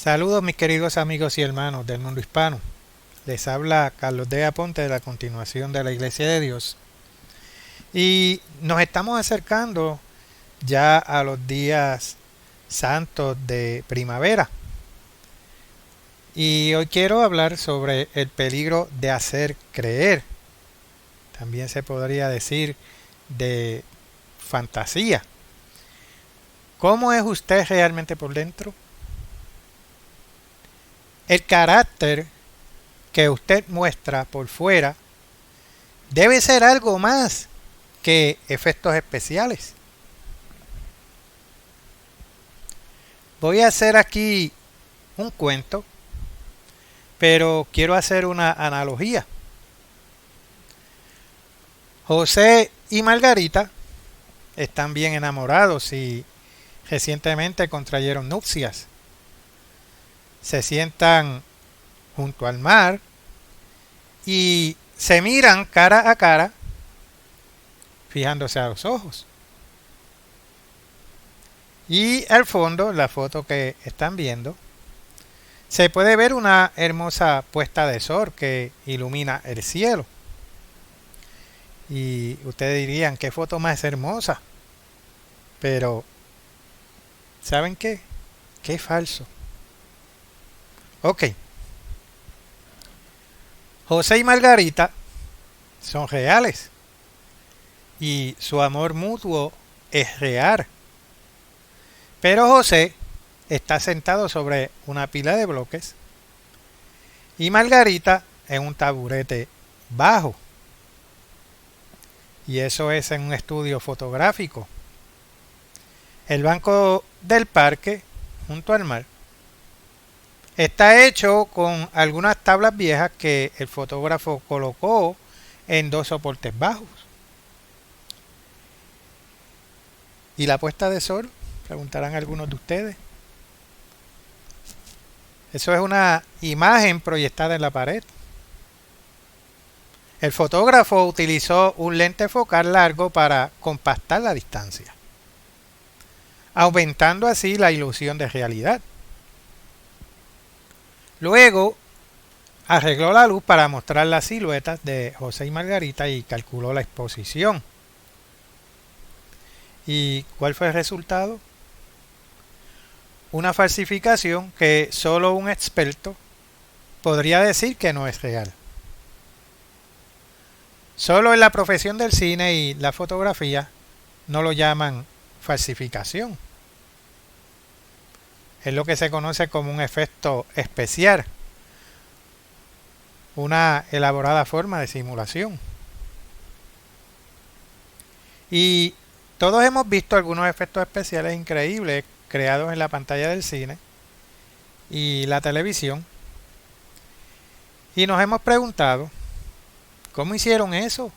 Saludos mis queridos amigos y hermanos del mundo hispano. Les habla Carlos D. Aponte de la continuación de la Iglesia de Dios. Y nos estamos acercando ya a los días santos de primavera. Y hoy quiero hablar sobre el peligro de hacer creer. También se podría decir de fantasía. ¿Cómo es usted realmente por dentro? El carácter que usted muestra por fuera debe ser algo más que efectos especiales. Voy a hacer aquí un cuento, pero quiero hacer una analogía. José y Margarita están bien enamorados y recientemente contrayeron nupcias. Se sientan junto al mar y se miran cara a cara, fijándose a los ojos. Y al fondo, la foto que están viendo, se puede ver una hermosa puesta de sol que ilumina el cielo. Y ustedes dirían, ¿qué foto más hermosa? Pero, ¿saben qué? Qué falso. Ok. José y Margarita son reales y su amor mutuo es real. Pero José está sentado sobre una pila de bloques y Margarita en un taburete bajo. Y eso es en un estudio fotográfico. El banco del parque, junto al mar, está hecho con algunas tablas viejas que el fotógrafo colocó en dos soportes bajos. ¿Y la puesta de sol? Preguntarán algunos de ustedes. Eso es una imagen proyectada en la pared. El fotógrafo utilizó un lente focal largo para compactar la distancia, aumentando así la ilusión de realidad. Luego arregló la luz para mostrar las siluetas de José y Margarita y calculó la exposición. ¿Y cuál fue el resultado? Una falsificación que solo un experto podría decir que no es real. Solo en la profesión del cine y la fotografía no lo llaman falsificación. Es lo que se conoce como un efecto especial, una elaborada forma de simulación. Y todos hemos visto algunos efectos especiales increíbles creados en la pantalla del cine y la televisión. Y nos hemos preguntado, ¿cómo hicieron eso?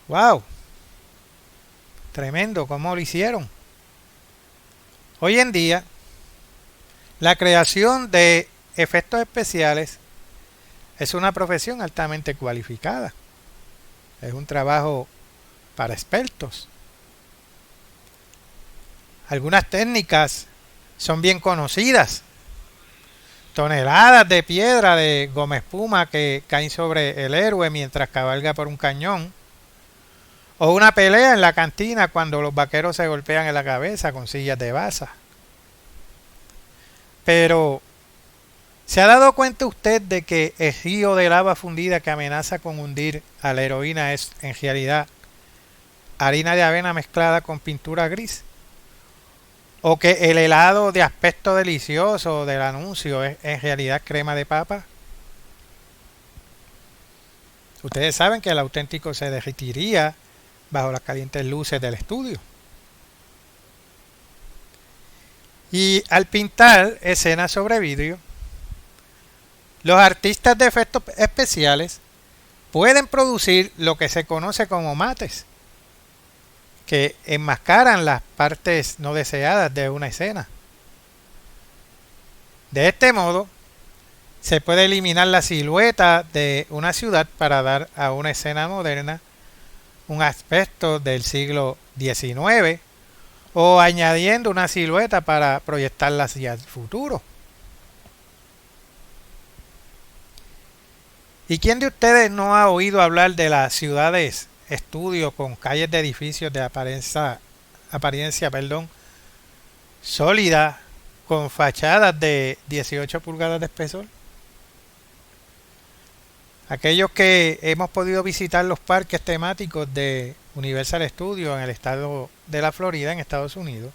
¡Wow! Tremendo, ¿cómo lo hicieron? Hoy en día, la creación de efectos especiales es una profesión altamente cualificada. Es un trabajo para expertos. Algunas técnicas son bien conocidas. Toneladas de piedra de goma espuma que caen sobre el héroe mientras cabalga por un cañón. O una pelea en la cantina cuando los vaqueros se golpean en la cabeza con sillas de basa. Pero, ¿se ha dado cuenta usted de que el río de lava fundida que amenaza con hundir a la heroína es en realidad harina de avena mezclada con pintura gris? ¿O que el helado de aspecto delicioso del anuncio es en realidad crema de papa? Ustedes saben que el auténtico se derretiría bajo las calientes luces del estudio. Y al pintar escenas sobre vidrio, los artistas de efectos especiales pueden producir lo que se conoce como mates, que enmascaran las partes no deseadas de una escena. De este modo, se puede eliminar la silueta de una ciudad para dar a una escena moderna un aspecto del siglo XIX o añadiendo una silueta para proyectarla hacia el futuro. ¿Y quién de ustedes no ha oído hablar de las ciudades estudio con calles de edificios de apariencia sólida, con fachadas de 18 pulgadas de espesor? Aquellos que hemos podido visitar los parques temáticos de Universal Studios en el estado de la Florida, en Estados Unidos,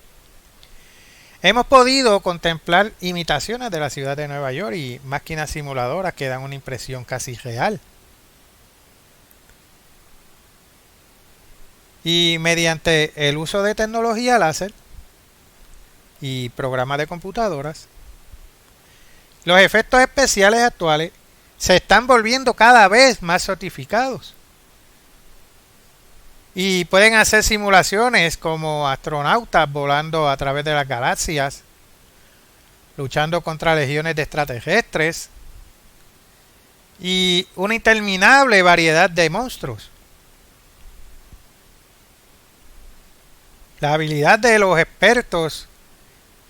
hemos podido contemplar imitaciones de la ciudad de Nueva York y máquinas simuladoras que dan una impresión casi real. Y mediante el uso de tecnología láser y programas de computadoras, los efectos especiales actuales se están volviendo cada vez más sofisticados. Y pueden hacer simulaciones como astronautas volando a través de las galaxias, luchando contra legiones de extraterrestres y una interminable variedad de monstruos. La habilidad de los expertos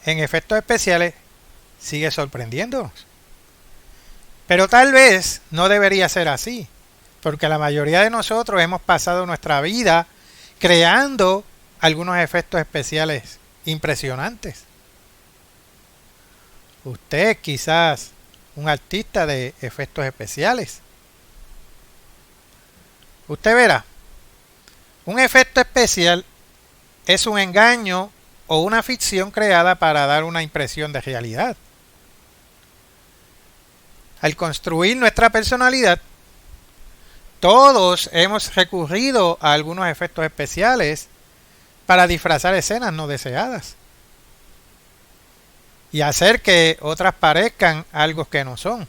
en efectos especiales sigue sorprendiéndonos. Pero tal vez no debería ser así, porque la mayoría de nosotros hemos pasado nuestra vida creando algunos efectos especiales impresionantes. Usted quizás un artista de efectos especiales. Usted verá, un efecto especial es un engaño o una ficción creada para dar una impresión de realidad. Al construir nuestra personalidad, todos hemos recurrido a algunos efectos especiales para disfrazar escenas no deseadas y hacer que otras parezcan algo que no son.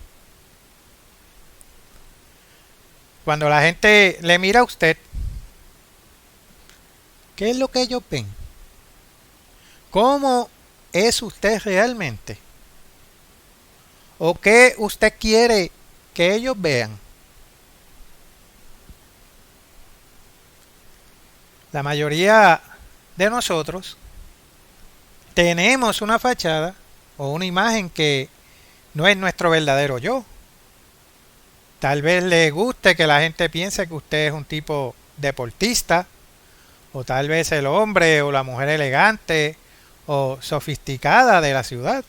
Cuando la gente le mira a usted, ¿qué es lo que ellos ven? ¿Cómo es usted realmente? ¿O qué usted quiere que ellos vean? La mayoría de nosotros tenemos una fachada o una imagen que no es nuestro verdadero yo. Tal vez le guste que la gente piense que usted es un tipo deportista, o tal vez el hombre o la mujer elegante o sofisticada de la ciudad.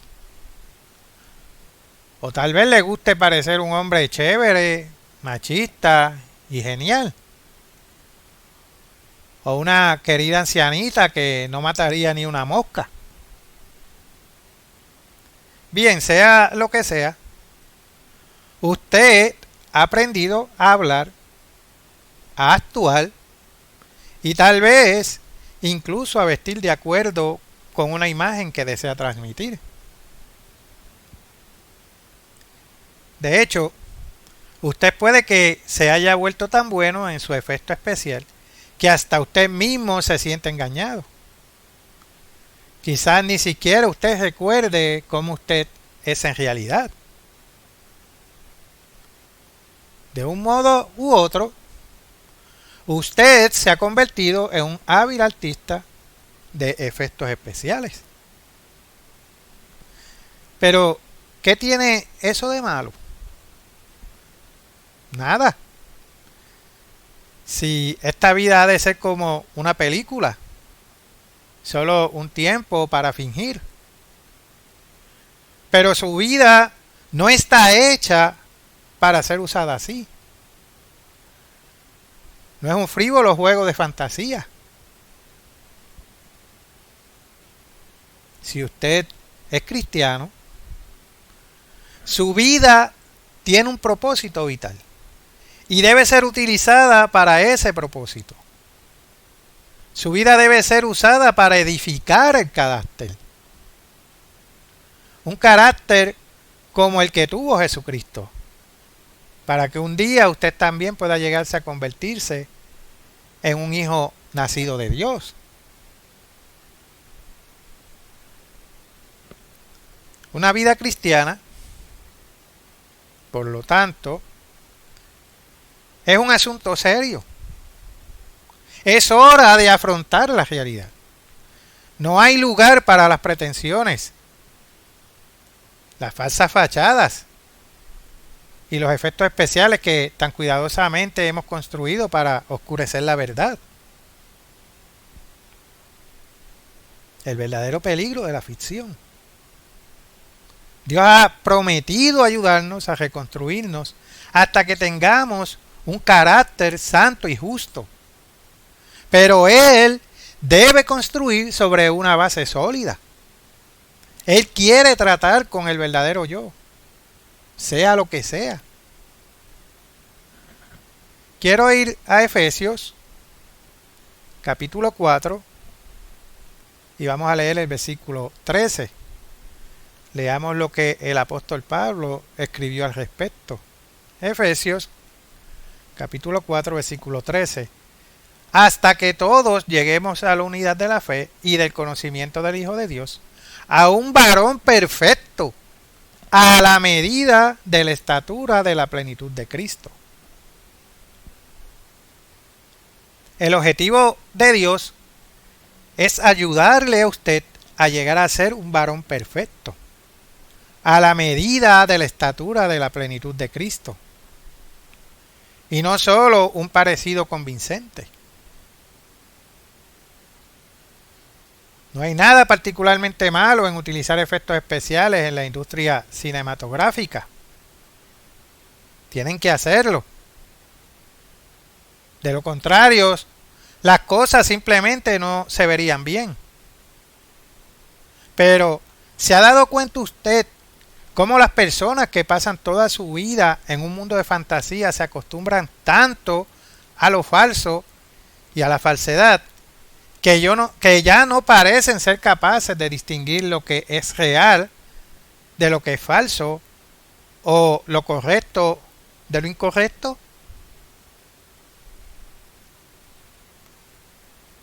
O tal vez le guste parecer un hombre chévere, machista y genial. O una querida ancianita que no mataría ni una mosca. Bien, sea lo que sea, usted ha aprendido a hablar, a actuar y tal vez incluso a vestir de acuerdo con una imagen que desea transmitir. De hecho, usted puede que se haya vuelto tan bueno en su efecto especial que hasta usted mismo se siente engañado. Quizás ni siquiera usted recuerde cómo usted es en realidad. De un modo u otro, usted se ha convertido en un hábil artista de efectos especiales. Pero, ¿qué tiene eso de malo? Nada. Si esta vida ha de ser como una película, solo un tiempo para fingir. Pero su vida no está hecha para ser usada así. No es un frívolo juego de fantasía. Si usted es cristiano, su vida tiene un propósito vital y debe ser utilizada para ese propósito. Su vida debe ser usada para edificar el carácter. Un carácter como el que tuvo Jesucristo, para que un día usted también pueda llegarse a convertirse en un hijo nacido de Dios. Una vida cristiana, por lo tanto, es un asunto serio. Es hora de afrontar la realidad. No hay lugar para las pretensiones, las falsas fachadas y los efectos especiales que tan cuidadosamente hemos construido para oscurecer la verdad. El verdadero peligro de la ficción. Dios ha prometido ayudarnos a reconstruirnos hasta que tengamos un carácter santo y justo. Pero Él debe construir sobre una base sólida. Él quiere tratar con el verdadero yo, sea lo que sea. Quiero ir a Efesios, capítulo 4, y vamos a leer el versículo 13. Leamos lo que el apóstol Pablo escribió al respecto. Efesios, capítulo 4, versículo 13. Hasta que todos lleguemos a la unidad de la fe y del conocimiento del Hijo de Dios, a un varón perfecto, a la medida de la estatura de la plenitud de Cristo. El objetivo de Dios es ayudarle a usted a llegar a ser un varón perfecto, a la medida de la estatura de la plenitud de Cristo. Y no solo un parecido convincente. No hay nada particularmente malo en utilizar efectos especiales en la industria cinematográfica. Tienen que hacerlo. De lo contrario, las cosas simplemente no se verían bien. Pero, ¿se ha dado cuenta usted cómo las personas que pasan toda su vida en un mundo de fantasía se acostumbran tanto a lo falso y a la falsedad que ya no parecen ser capaces de distinguir lo que es real de lo que es falso o lo correcto de lo incorrecto?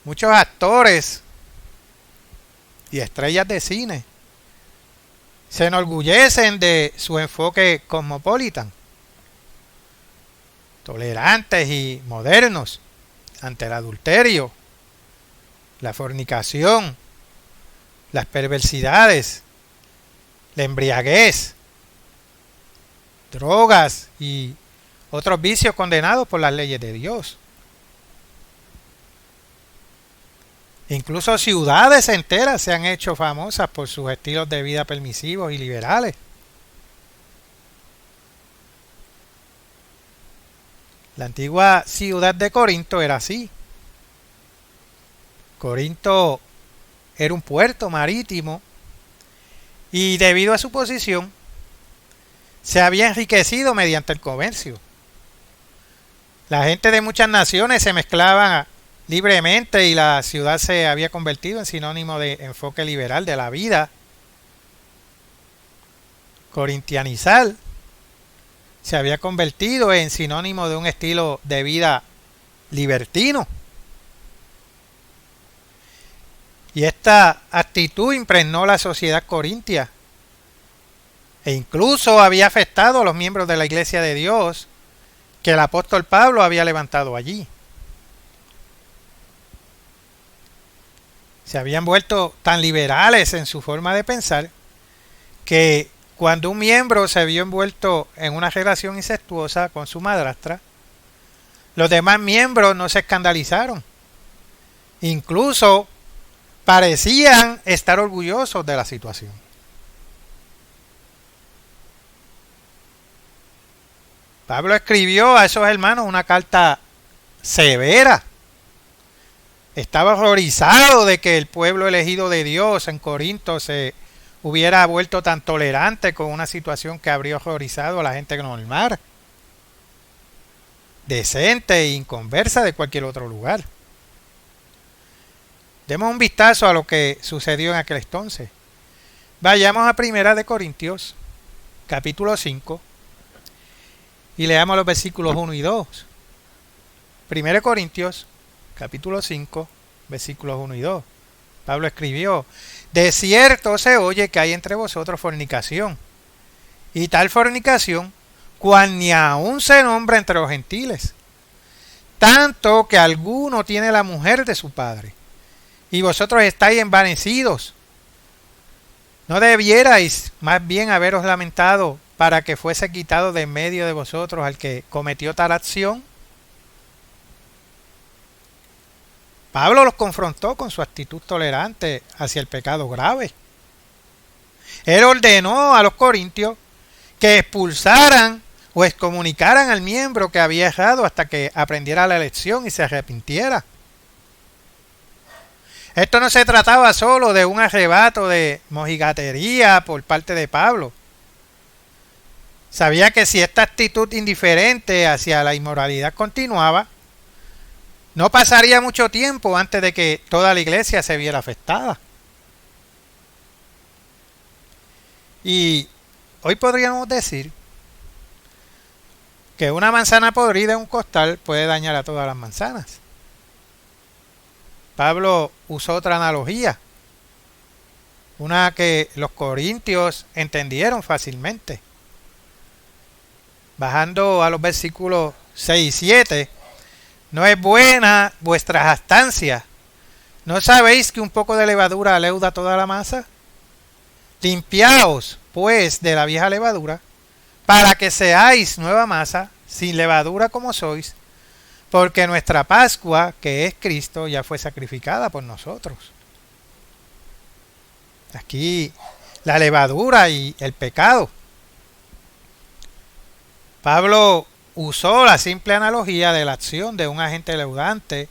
Muchos actores y estrellas de cine se enorgullecen de su enfoque cosmopolitan, tolerantes y modernos ante el adulterio, la fornicación, las perversidades, la embriaguez, drogas y otros vicios condenados por las leyes de Dios. Incluso ciudades enteras se han hecho famosas por sus estilos de vida permisivos y liberales. La antigua ciudad de Corinto era así. Corinto era un puerto marítimo y debido a su posición se había enriquecido mediante el comercio. La gente de muchas naciones se mezclaban libremente y la ciudad se había convertido en sinónimo de enfoque liberal de la vida. Corintianizar se había convertido en sinónimo de un estilo de vida libertino. Y esta actitud impregnó la sociedad corintia e incluso había afectado a los miembros de la Iglesia de Dios que el apóstol Pablo había levantado allí. Se habían vuelto tan liberales en su forma de pensar que cuando un miembro se vio envuelto en una relación incestuosa con su madrastra, los demás miembros no se escandalizaron. Incluso parecían estar orgullosos de la situación. Pablo escribió a esos hermanos una carta severa. Estaba horrorizado de que el pueblo elegido de Dios en Corinto se hubiera vuelto tan tolerante con una situación que habría horrorizado a la gente normal, decente e inconversa de cualquier otro lugar. Demos un vistazo a lo que sucedió en aquel entonces. Vayamos a Primera de Corintios, capítulo 5, y leamos los versículos 1 y 2. Primera de Corintios, capítulo 5, versículos 1 y 2. Pablo escribió: de cierto se oye que hay entre vosotros fornicación, y tal fornicación cual ni aun se nombra entre los gentiles, tanto que alguno tiene la mujer de su padre, y vosotros estáis envanecidos. ¿No debierais más bien haberos lamentado para que fuese quitado de en medio de vosotros al que cometió tal acción? Pablo los confrontó con su actitud tolerante hacia el pecado grave. Él ordenó a los corintios que expulsaran o excomunicaran al miembro que había errado hasta que aprendiera la lección y se arrepintiera. Esto no se trataba solo de un arrebato de mojigatería por parte de Pablo. Sabía que si esta actitud indiferente hacia la inmoralidad continuaba, no pasaría mucho tiempo antes de que toda la iglesia se viera afectada. Y hoy podríamos decir que una manzana podrida en un costal puede dañar a todas las manzanas. Pablo usó otra analogía, una que los corintios entendieron fácilmente. Bajando a los versículos 6 y 7, no es buena vuestra jactancia. ¿No sabéis que un poco de levadura leuda toda la masa? Limpiaos, pues, de la vieja levadura, para que seáis nueva masa, sin levadura como sois, porque nuestra Pascua, que es Cristo, ya fue sacrificada por nosotros. Aquí la levadura y el pecado. Pablo usó la simple analogía de la acción de un agente leudante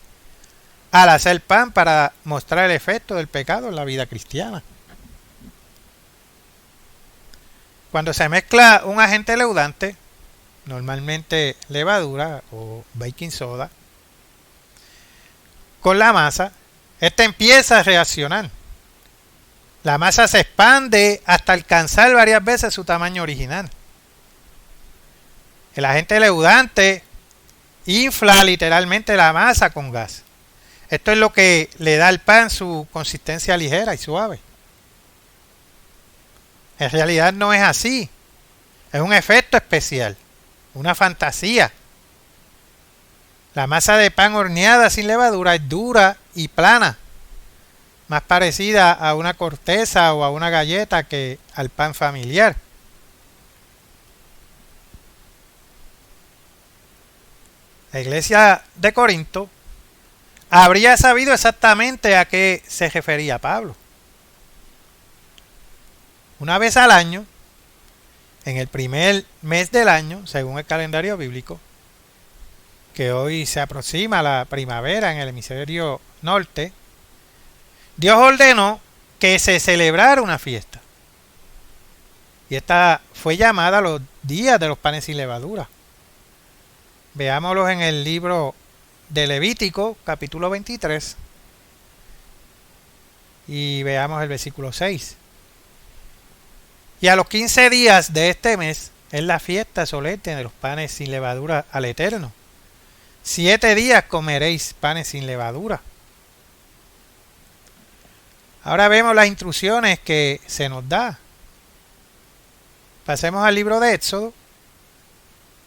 al hacer pan para mostrar el efecto del pecado en la vida cristiana. Cuando se mezcla un agente leudante, normalmente levadura o baking soda, con la masa, esta empieza a reaccionar. La masa se expande hasta alcanzar varias veces su tamaño original. El agente leudante infla literalmente la masa con gas. Esto es lo que le da al pan su consistencia ligera y suave. En realidad no es así. Es un efecto especial, una fantasía. La masa de pan horneada sin levadura es dura y plana, más parecida a una corteza o a una galleta que al pan familiar. La iglesia de Corinto habría sabido exactamente a qué se refería Pablo. Una vez al año, en el primer mes del año, según el calendario bíblico, que hoy se aproxima la primavera en el hemisferio norte, Dios ordenó que se celebrara una fiesta. Y esta fue llamada los días de los panes sin levadura. Veámoslos en el libro de Levítico, capítulo 23, y veamos el versículo 6. Y a los 15 días de este mes es la fiesta solemne de los panes sin levadura al Eterno. 7 días comeréis panes sin levadura. Ahora vemos las instrucciones que se nos da. Pasemos al libro de Éxodo,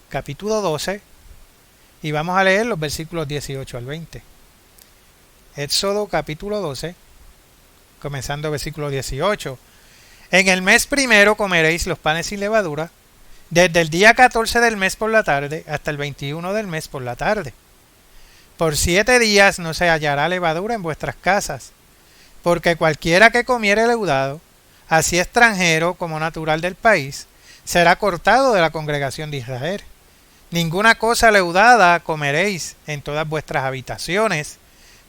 capítulo 12, y vamos a leer los versículos 18 al 20. Éxodo capítulo 12, comenzando versículo 18. En el mes primero comeréis los panes sin levadura, desde el día 14 del mes por la tarde hasta el 21 del mes por la tarde. Por 7 días no se hallará levadura en vuestras casas, porque cualquiera que comiere leudado, así extranjero como natural del país, será cortado de la congregación de Israel. Ninguna cosa leudada comeréis en todas vuestras habitaciones,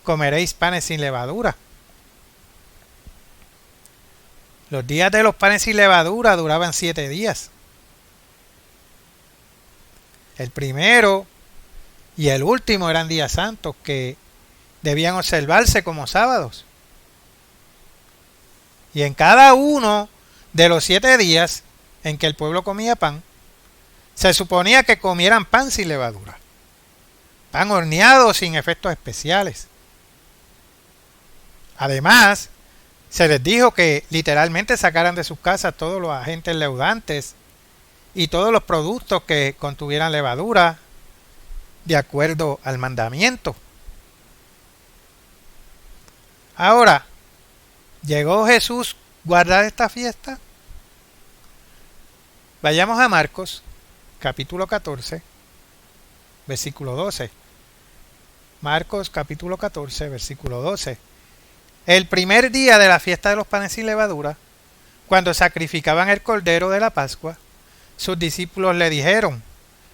comeréis panes sin levadura. Los días de los panes sin levadura duraban 7 días. El primero y el último eran días santos que debían observarse como sábados. Y en cada uno de los 7 días en que el pueblo comía pan, se suponía que comieran pan sin levadura, pan horneado sin efectos especiales. Además, se les dijo que literalmente sacaran de sus casas todos los agentes leudantes y todos los productos que contuvieran levadura, de acuerdo al mandamiento. Ahora, ¿llegó Jesús a guardar esta fiesta? Vayamos a Marcos, capítulo 14, versículo 12. Marcos, capítulo 14, versículo 12. El primer día de la fiesta de los panes sin levadura, cuando sacrificaban el cordero de la Pascua, sus discípulos le dijeron: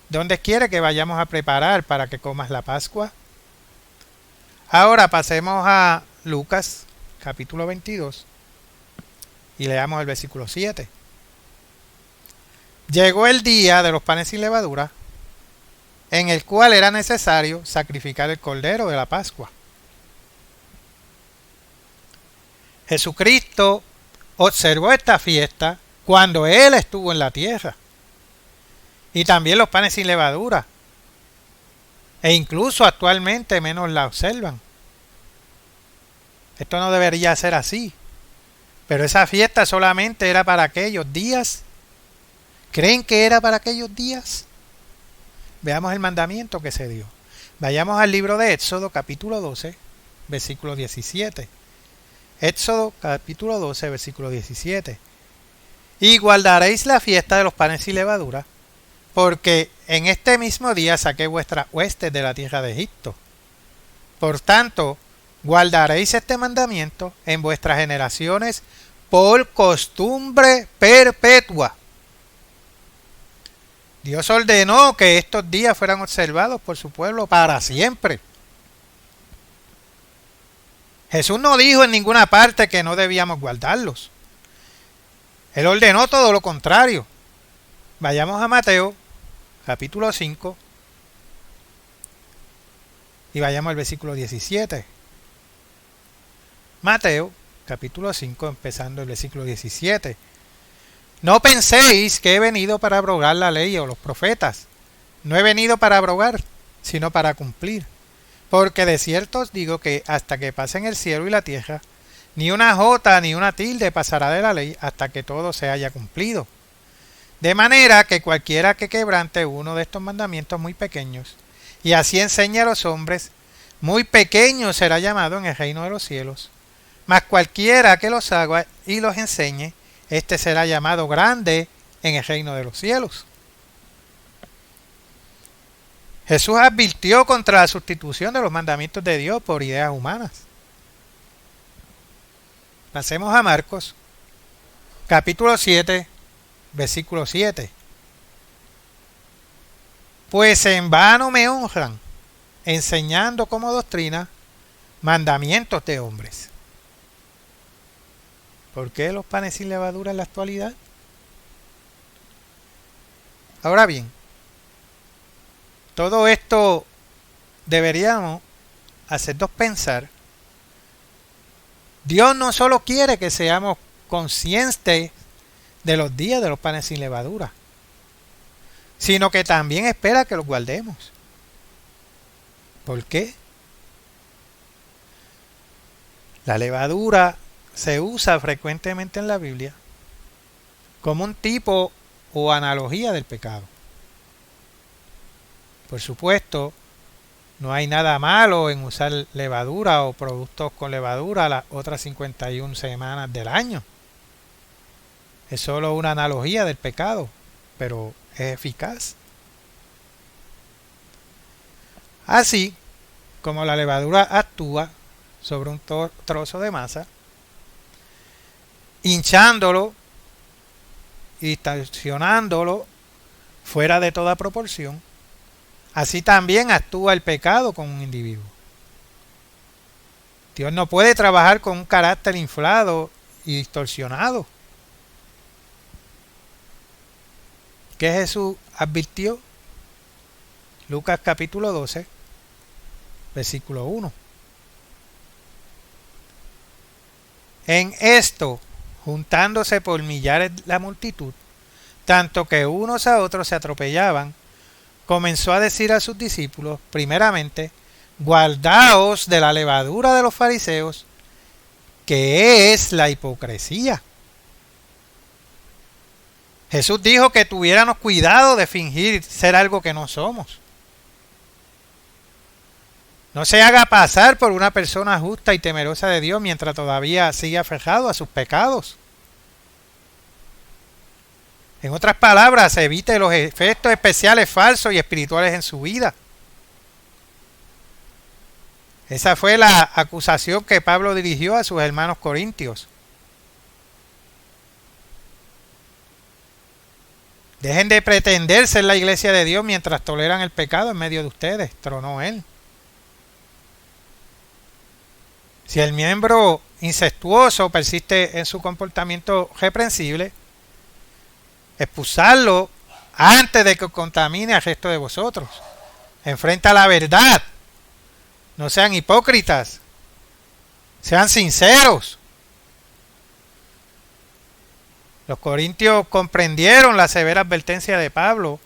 ¿dónde quiere que vayamos a preparar para que comas la Pascua? Ahora pasemos a Lucas, capítulo 22, y leamos el versículo 7. Llegó el día de los panes sin levadura, en el cual era necesario sacrificar el cordero de la Pascua. Jesucristo observó esta fiesta cuando Él estuvo en la tierra, y también los panes sin levadura, e incluso actualmente menos la observan. Esto no debería ser así, pero esa fiesta solamente era para aquellos días. ¿Creen que era para aquellos días? Veamos el mandamiento que se dio. Vayamos al libro de Éxodo, capítulo 12, versículo 17. Éxodo, capítulo 12, versículo 17. Y guardaréis la fiesta de los panes sin levadura, porque en este mismo día saqué vuestras huestes de la tierra de Egipto. Por tanto, guardaréis este mandamiento en vuestras generaciones por costumbre perpetua. Dios ordenó que estos días fueran observados por su pueblo para siempre. Jesús no dijo en ninguna parte que no debíamos guardarlos. Él ordenó todo lo contrario. Vayamos a Mateo, capítulo 5, y vayamos al versículo 17. Mateo, capítulo 5, empezando el versículo 17. No penséis que he venido para abrogar la ley o los profetas. No he venido para abrogar, sino para cumplir. Porque de cierto os digo que hasta que pasen el cielo y la tierra, ni una jota ni una tilde pasará de la ley hasta que todo se haya cumplido. De manera que cualquiera que quebrante uno de estos mandamientos muy pequeños, y así enseñe a los hombres, muy pequeño será llamado en el reino de los cielos. Mas cualquiera que los haga y los enseñe, este será llamado grande en el reino de los cielos. Jesús advirtió contra la sustitución de los mandamientos de Dios por ideas humanas. Pasemos a Marcos, capítulo 7, versículo 7. Pues en vano me honran, enseñando como doctrina mandamientos de hombres. ¿Por qué los panes sin levadura en la actualidad? Ahora bien, todo esto deberíamos hacernos pensar. Dios no solo quiere que seamos conscientes de los días de los panes sin levadura, sino que también espera que los guardemos. ¿Por qué? La levadura se usa frecuentemente en la Biblia como un tipo o analogía del pecado. Por supuesto, no hay nada malo en usar levadura o productos con levadura las otras 51 semanas del año. Es solo una analogía del pecado, pero es eficaz. Así como la levadura actúa sobre un trozo de masa, hinchándolo y distorsionándolo fuera de toda proporción, así también actúa el pecado con un individuo. Dios no puede trabajar con un carácter inflado y distorsionado. ¿Qué Jesús advirtió? Lucas capítulo 12, versículo 1. En esto, juntándose por millares la multitud, tanto que unos a otros se atropellaban, comenzó a decir a sus discípulos, primeramente, guardaos de la levadura de los fariseos, que es la hipocresía. Jesús dijo que tuviéramos cuidado de fingir ser algo que no somos. No se haga pasar por una persona justa y temerosa de Dios mientras todavía sigue aferrado a sus pecados. En otras palabras, evite los efectos especiales falsos y espirituales en su vida. Esa fue la acusación que Pablo dirigió a sus hermanos corintios. Dejen de pretender ser la iglesia de Dios mientras toleran el pecado en medio de ustedes, tronó él. Si el miembro incestuoso persiste en su comportamiento reprensible, expulsarlo antes de que contamine al resto de vosotros. Enfrenta la verdad. No sean hipócritas. Sean sinceros. Los corintios comprendieron la severa advertencia de Pablo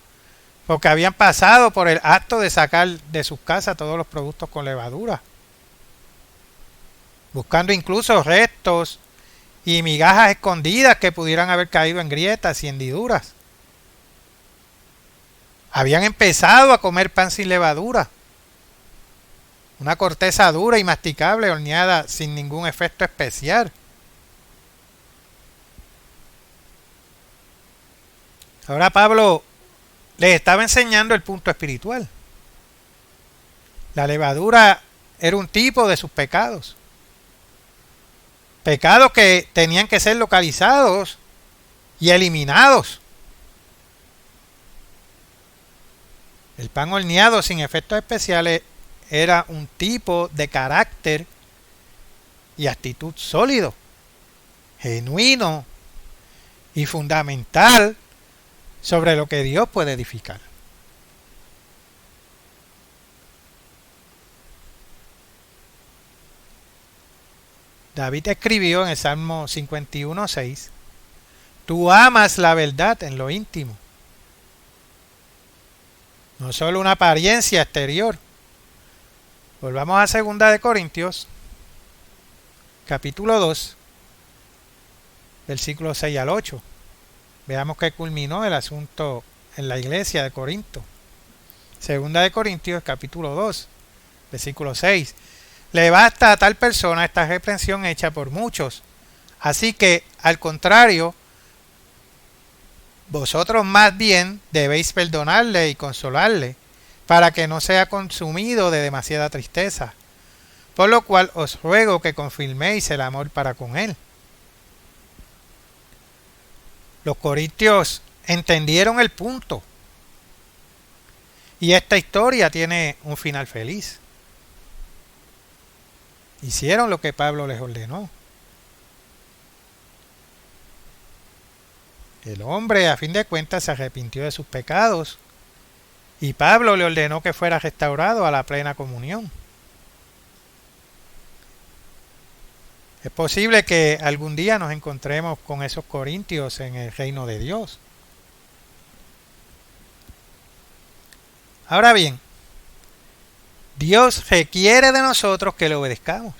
porque habían pasado por el acto de sacar de sus casas todos los productos con levadura, buscando incluso restos y migajas escondidas que pudieran haber caído en grietas y hendiduras. Habían empezado a comer pan sin levadura, una corteza dura y masticable horneada sin ningún efecto especial. Ahora Pablo les estaba enseñando el punto espiritual. La levadura era un tipo de sus pecados. Pecados que tenían que ser localizados y eliminados. El pan horneado sin efectos especiales era un tipo de carácter y actitud sólido, genuino y fundamental sobre lo que Dios puede edificar. David escribió en el Salmo 51:6: tú amas la verdad en lo íntimo. No solo una apariencia exterior. Volvamos a 2 de Corintios, capítulo 2, versículos 6 al 8. Veamos que culminó el asunto en la iglesia de Corinto. 2 de Corintios, capítulo 2, versículo 6. Le basta a tal persona esta reprensión hecha por muchos. Así que, al contrario, vosotros más bien debéis perdonarle y consolarle, para que no sea consumido de demasiada tristeza. Por lo cual os ruego que confirméis el amor para con él. Los corintios entendieron el punto. Y esta historia tiene un final feliz. Hicieron lo que Pablo les ordenó. El hombre, a fin de cuentas, se arrepintió de sus pecados y Pablo le ordenó que fuera restaurado a la plena comunión. Es posible que algún día nos encontremos con esos corintios en el reino de Dios. Ahora bien, Dios requiere de nosotros que le obedezcamos,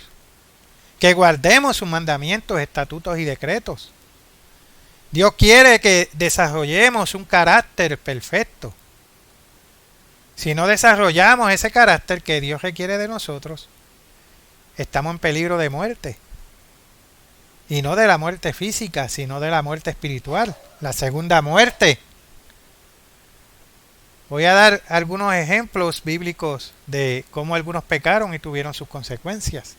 que guardemos sus mandamientos, estatutos y decretos. Dios quiere que desarrollemos un carácter perfecto. Si no desarrollamos ese carácter que Dios requiere de nosotros, estamos en peligro de muerte. Y no de la muerte física, sino de la muerte espiritual, la segunda muerte. Voy a dar algunos ejemplos bíblicos de cómo algunos pecaron y tuvieron sus consecuencias.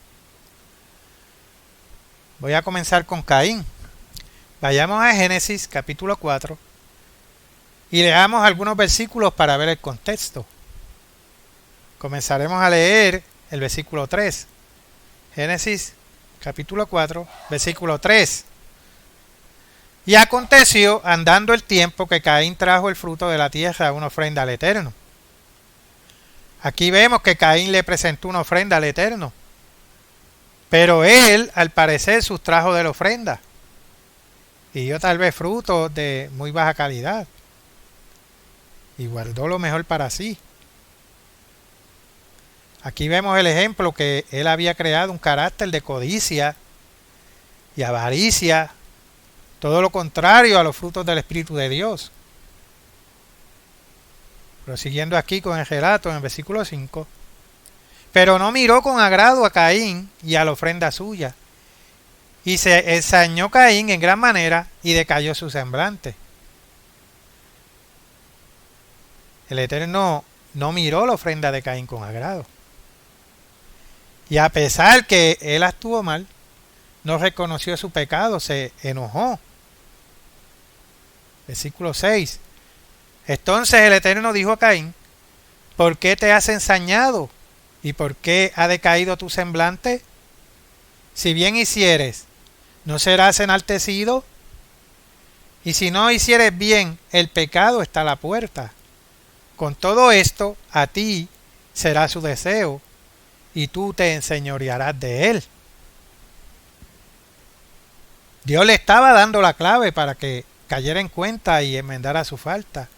Voy a comenzar con Caín. Vayamos a Génesis capítulo 4 y leamos algunos versículos para ver el contexto. Comenzaremos a leer el versículo 3. Génesis capítulo 4, versículo 3. Y aconteció, andando el tiempo, que Caín trajo el fruto de la tierra, una ofrenda al Eterno. Aquí vemos que Caín le presentó una ofrenda al Eterno, pero él, al parecer, sustrajo de la ofrenda y dio tal vez frutos de muy baja calidad y guardó lo mejor para sí. Aquí vemos el ejemplo que él había creado un carácter de codicia y avaricia, todo lo contrario a los frutos del Espíritu de Dios. Prosiguiendo aquí con el relato en el versículo 5. pero no miró con agrado a Caín y a la ofrenda suya. Y se ensañó Caín en gran manera y decayó su semblante. El Eterno no miró la ofrenda de Caín con agrado. Y a pesar que él actuó mal, no reconoció su pecado, se enojó. Versículo 6. Entonces el Eterno dijo a Caín: ¿por qué te has ensañado? ¿Y por qué ha decaído tu semblante? Si bien hicieres, ¿no serás enaltecido? Y si no hicieres bien, el pecado está a la puerta. Con todo esto, a ti será su deseo, y tú te enseñorearás de él. Dios le estaba dando la clave para que cayera en cuenta y enmendara su falta.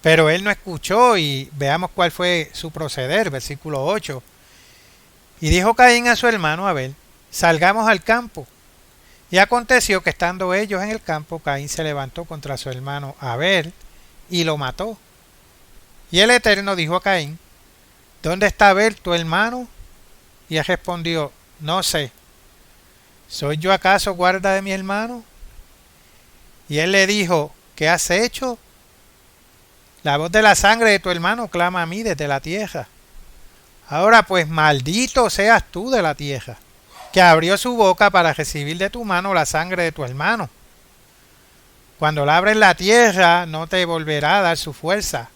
Pero él no escuchó, y veamos cuál fue su proceder, versículo 8. Y dijo Caín a su hermano Abel: salgamos al campo. Y aconteció que estando ellos en el campo, Caín se levantó contra su hermano Abel y lo mató. Y el Eterno dijo a Caín: ¿dónde está Abel tu hermano? Y él respondió: no sé. ¿Soy yo acaso guarda de mi hermano? Y él le dijo: ¿qué has hecho? La voz de la sangre de tu hermano clama a mí desde la tierra. Ahora pues, maldito seas tú de la tierra, que abrió su boca para recibir de tu mano la sangre de tu hermano. Cuando labres la tierra, no te volverá a dar su fuerza.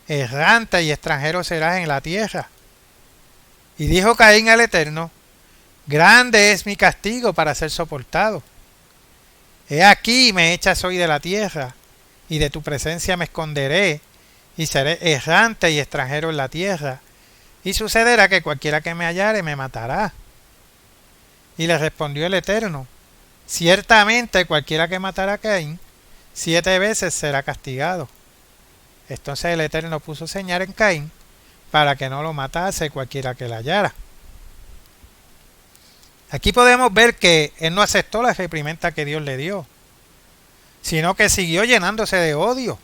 Errante y extranjero serás en la tierra. Y dijo Caín al Eterno: grande es mi castigo para ser soportado. He aquí me echas hoy de la tierra, y de tu presencia me esconderé, y seré errante y extranjero en la tierra, y sucederá que cualquiera que me hallare me matará. Y le respondió el Eterno: ciertamente cualquiera que matara a Caín 7 veces será castigado. Entonces el Eterno puso señal en Caín para que no lo matase cualquiera que la hallara. Aquí podemos ver que él no aceptó la reprimenda que Dios le dio, sino que siguió llenándose de odio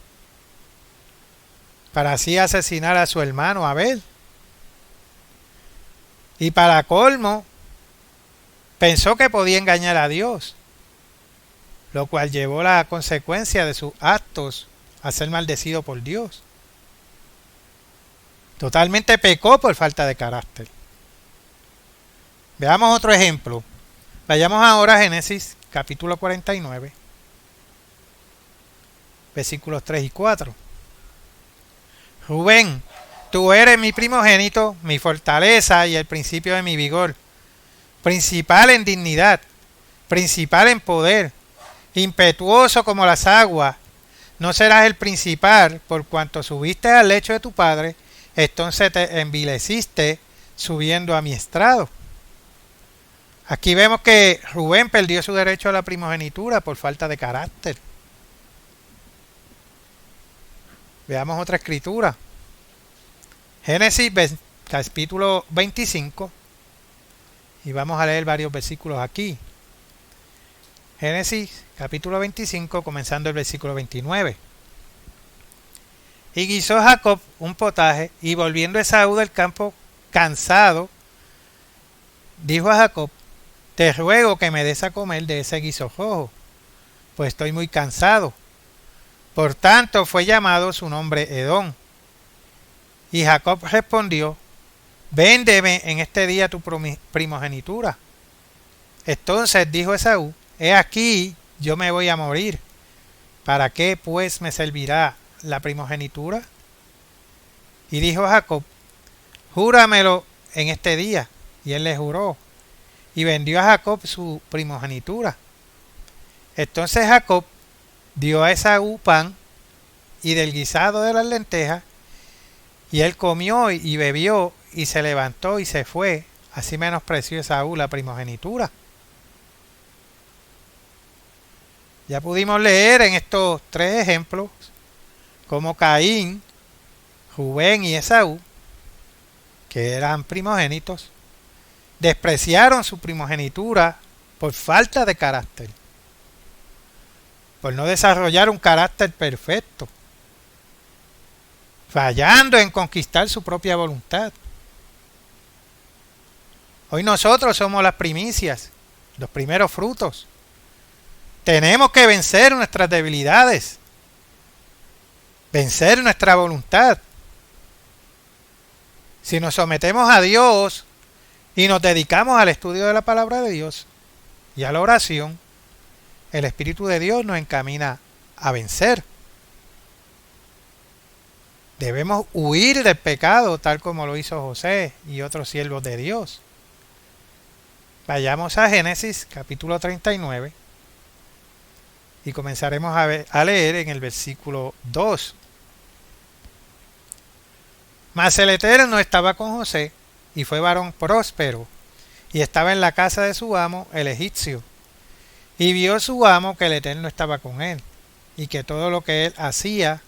para así asesinar a su hermano Abel. Y para colmo, pensó que podía engañar a Dios, lo cual llevó la consecuencia de sus actos a ser maldecido por Dios. Totalmente pecó por falta de carácter. Veamos otro ejemplo. Vayamos ahora a Génesis capítulo 49, versículos 3 y 4. Rubén, tú eres mi primogénito, mi fortaleza y el principio de mi vigor, principal en dignidad, principal en poder, impetuoso como las aguas. No serás el principal, por cuanto subiste al lecho de tu padre, entonces te envileciste subiendo a mi estrado. Aquí vemos que Rubén perdió su derecho a la primogenitura por falta de carácter. Veamos otra escritura. Génesis capítulo 25. Y vamos a leer varios versículos aquí. Génesis capítulo 25, comenzando el versículo 29. Y guisó Jacob un potaje, y volviendo Esaú del campo cansado, dijo a Jacob: te ruego que me des a comer de ese guiso rojo, pues estoy muy cansado. Por tanto fue llamado su nombre Edom. Y Jacob respondió: véndeme en este día tu primogenitura. Entonces dijo Esaú: he aquí, yo me voy a morir. ¿Para qué pues me servirá la primogenitura? Y dijo Jacob: júramelo en este día. Y él le juró, y vendió a Jacob su primogenitura. Entonces Jacob dio a Esaú pan y del guisado de las lentejas, y él comió y bebió, y se levantó y se fue. Así menospreció Esaú la primogenitura. Ya pudimos leer en estos 3 ejemplos cómo Caín, Rubén y Esaú, que eran primogénitos, despreciaron su primogenitura por falta de carácter, por no desarrollar un carácter perfecto, fallando en conquistar su propia voluntad. Hoy nosotros somos las primicias, los primeros frutos. Tenemos que vencer nuestras debilidades, vencer nuestra voluntad. Si nos sometemos a Dios y nos dedicamos al estudio de la palabra de Dios y a la oración, el Espíritu de Dios nos encamina a vencer. Debemos huir del pecado tal como lo hizo José y otros siervos de Dios. Vayamos a Génesis capítulo 39 y comenzaremos a leer en el versículo 2. Mas el Eterno estaba con José y fue varón próspero y estaba en la casa de su amo el egipcio. Y vio su amo que el Eterno estaba con él y que todo lo que él hacía,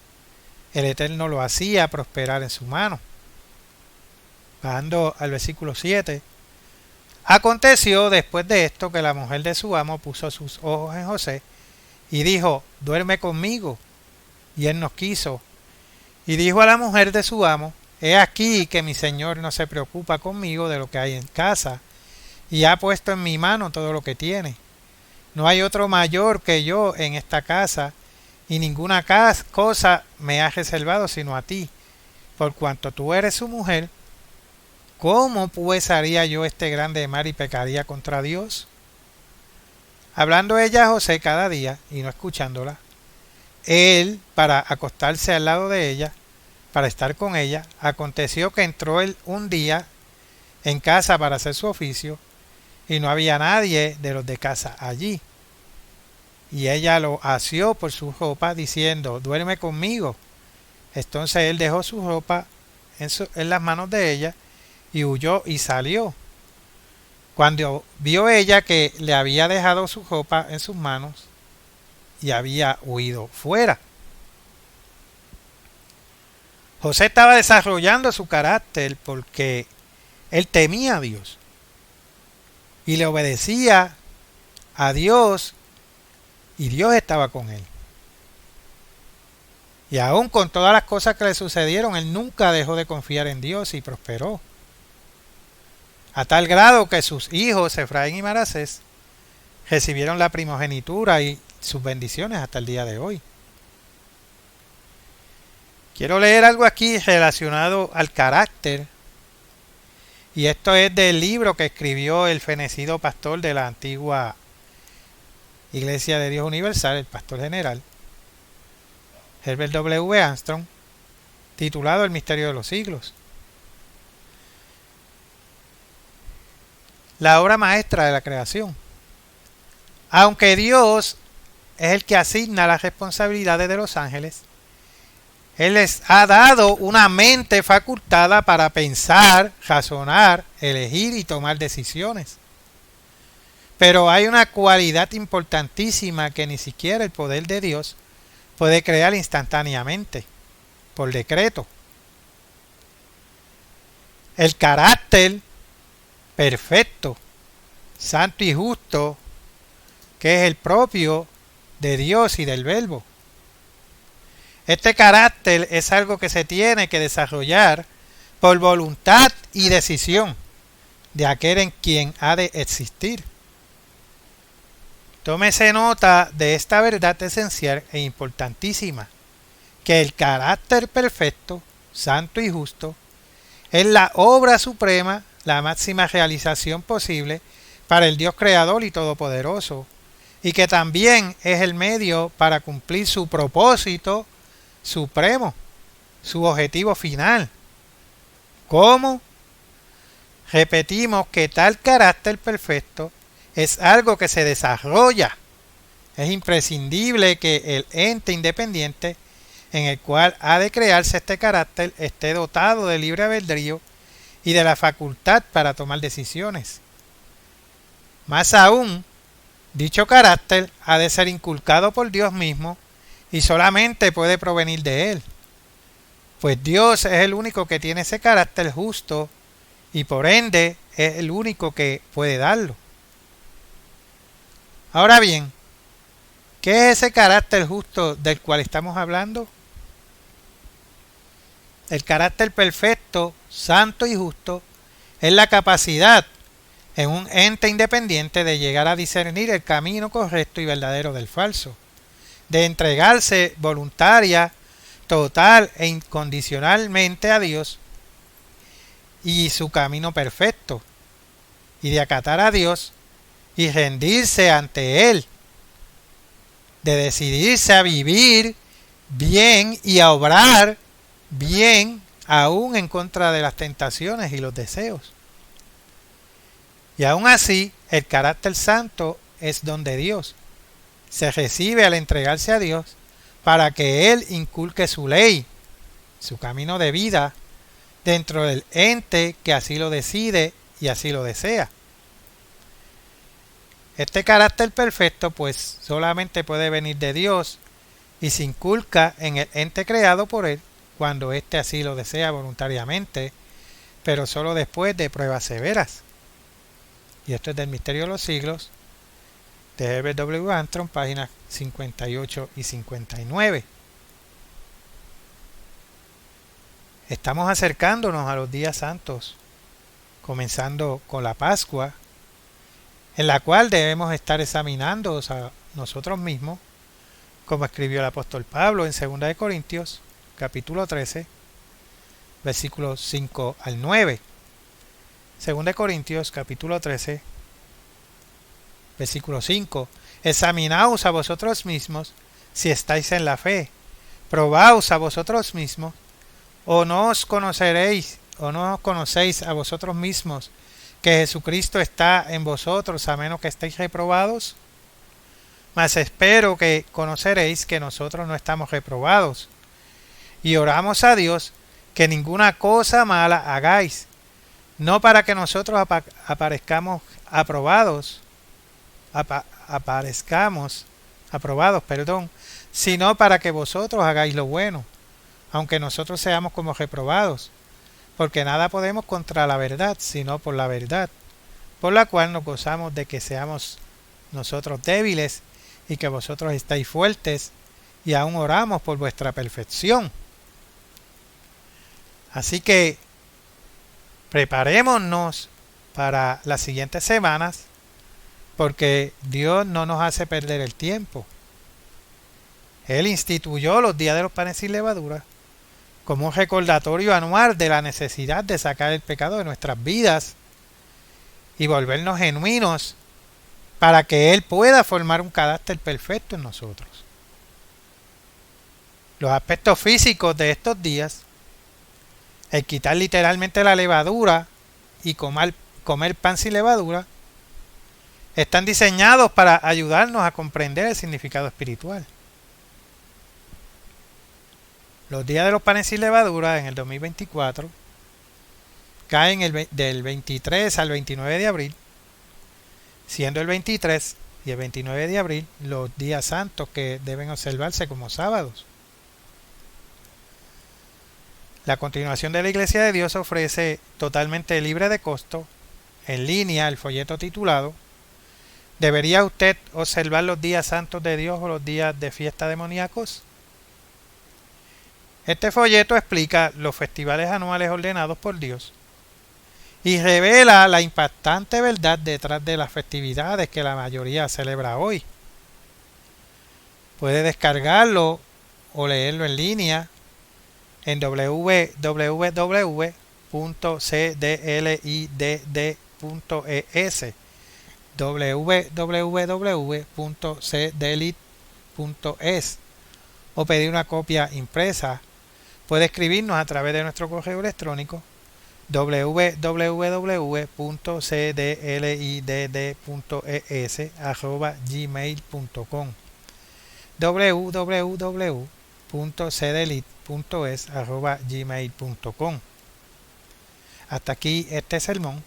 el Eterno lo hacía prosperar en su mano. Bajando al versículo 7. Aconteció después de esto que la mujer de su amo puso sus ojos en José y dijo: duerme conmigo. Y él no quiso. Y dijo a la mujer de su amo: he aquí que mi señor no se preocupa conmigo de lo que hay en casa, y ha puesto en mi mano todo lo que tiene. No hay otro mayor que yo en esta casa, y ninguna cosa me ha reservado sino a ti, por cuanto tú eres su mujer. ¿Cómo pues haría yo este grande mal y pecaría contra Dios? Hablando ella a José cada día y no escuchándola, él, para acostarse al lado de ella, para estar con ella, aconteció que entró él un día en casa para hacer su oficio, y no había nadie de los de casa allí. Y ella lo asió por su ropa, diciendo: duerme conmigo. Entonces él dejó su ropa en las manos de ella, y huyó y salió. Cuando vio ella que le había dejado su ropa en sus manos, y había huido fuera. José estaba desarrollando su carácter porque él temía a Dios y le obedecía a Dios, y Dios estaba con él. Y aún con todas las cosas que le sucedieron, él nunca dejó de confiar en Dios y prosperó. A tal grado que sus hijos, Efraín y Manasés, recibieron la primogenitura y sus bendiciones hasta el día de hoy. Quiero leer algo aquí relacionado al carácter, y esto es del libro que escribió el fenecido pastor de la antigua Iglesia de Dios Universal, el pastor general Herbert W. Armstrong, titulado El misterio de los siglos. La obra maestra de la creación. Aunque Dios es el que asigna las responsabilidades de los ángeles, Él les ha dado una mente facultada para pensar, razonar, elegir y tomar decisiones. Pero hay una cualidad importantísima que ni siquiera el poder de Dios puede crear instantáneamente, por decreto. El carácter perfecto, santo y justo, que es el propio de Dios y del Verbo. Este carácter es algo que se tiene que desarrollar por voluntad y decisión de aquel en quien ha de existir. Tómese nota de esta verdad esencial e importantísima, que el carácter perfecto, santo y justo, es la obra suprema, la máxima realización posible para el Dios creador y todopoderoso, y que también es el medio para cumplir su propósito supremo, su objetivo final. ¿Cómo? Repetimos que tal carácter perfecto es algo que se desarrolla. Es imprescindible que el ente independiente en el cual ha de crearse este carácter esté dotado de libre albedrío y de la facultad para tomar decisiones. Más aún, dicho carácter ha de ser inculcado por Dios mismo y solamente puede provenir de Él, pues Dios es el único que tiene ese carácter justo y por ende es el único que puede darlo. Ahora bien, ¿qué es ese carácter justo del cual estamos hablando? El carácter perfecto, santo y justo es la capacidad en un ente independiente de llegar a discernir el camino correcto y verdadero del falso, de entregarse voluntaria, total e incondicionalmente a Dios y su camino perfecto, y de acatar a Dios y rendirse ante Él, de decidirse a vivir bien y a obrar bien aún en contra de las tentaciones y los deseos. Y aún así, el carácter santo es don de Dios. Se recibe al entregarse a Dios para que Él inculque su ley, su camino de vida, dentro del ente que así lo decide y así lo desea. Este carácter perfecto pues solamente puede venir de Dios y se inculca en el ente creado por Él cuando éste así lo desea voluntariamente, pero solo después de pruebas severas. Y esto es del Misterio de los Siglos, de Herbert W. Armstrong, páginas 58 y 59. Estamos acercándonos a los días santos, comenzando con la Pascua, en la cual debemos estar examinando a nosotros mismos, como escribió el apóstol Pablo en 2 Corintios, capítulo 13, versículos 5 al 9. 2 Corintios, capítulo 13, versículo 5. Examinaos a vosotros mismos si estáis en la fe. Probaos a vosotros mismos, o no os conocéis a vosotros mismos que Jesucristo está en vosotros, a menos que estéis reprobados. Mas espero que conoceréis que nosotros no estamos reprobados. Y oramos a Dios que ninguna cosa mala hagáis, no para que nosotros aparezcamos aprobados, sino para que vosotros hagáis lo bueno, aunque nosotros seamos como reprobados, porque nada podemos contra la verdad, sino por la verdad, por la cual nos gozamos de que seamos nosotros débiles y que vosotros estáis fuertes, y aún oramos por vuestra perfección. Así que preparémonos para las siguientes semanas, porque Dios no nos hace perder el tiempo. Él instituyó los días de los panes sin levadura como un recordatorio anual de la necesidad de sacar el pecado de nuestras vidas y volvernos genuinos para que Él pueda formar un carácter perfecto en nosotros. Los aspectos físicos de estos días, el quitar literalmente la levadura y comer pan sin levadura, están diseñados para ayudarnos a comprender el significado espiritual. Los días de los panes sin levadura en el 2024 caen del 23 al 29 de abril, siendo el 23 y el 29 de abril los días santos que deben observarse como sábados. La continuación de la Iglesia de Dios ofrece totalmente libre de costo, en línea, el folleto titulado ¿Debería usted observar los días santos de Dios o los días de fiesta demoníacos? Este folleto explica los festivales anuales ordenados por Dios y revela la impactante verdad detrás de las festividades que la mayoría celebra hoy. Puede descargarlo o leerlo en línea en www.cdlidd.es, www.cdlit.es, o pedir una copia impresa. Puede escribirnos a través de nuestro correo electrónico www.cdlidd.es@gmail.com, www.cdelit.es@gmail.com. Hasta aquí este sermón.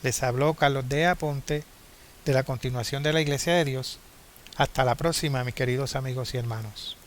Les habló Carlos D. Aponte de la continuación de la Iglesia de Dios. Hasta la próxima, mis queridos amigos y hermanos.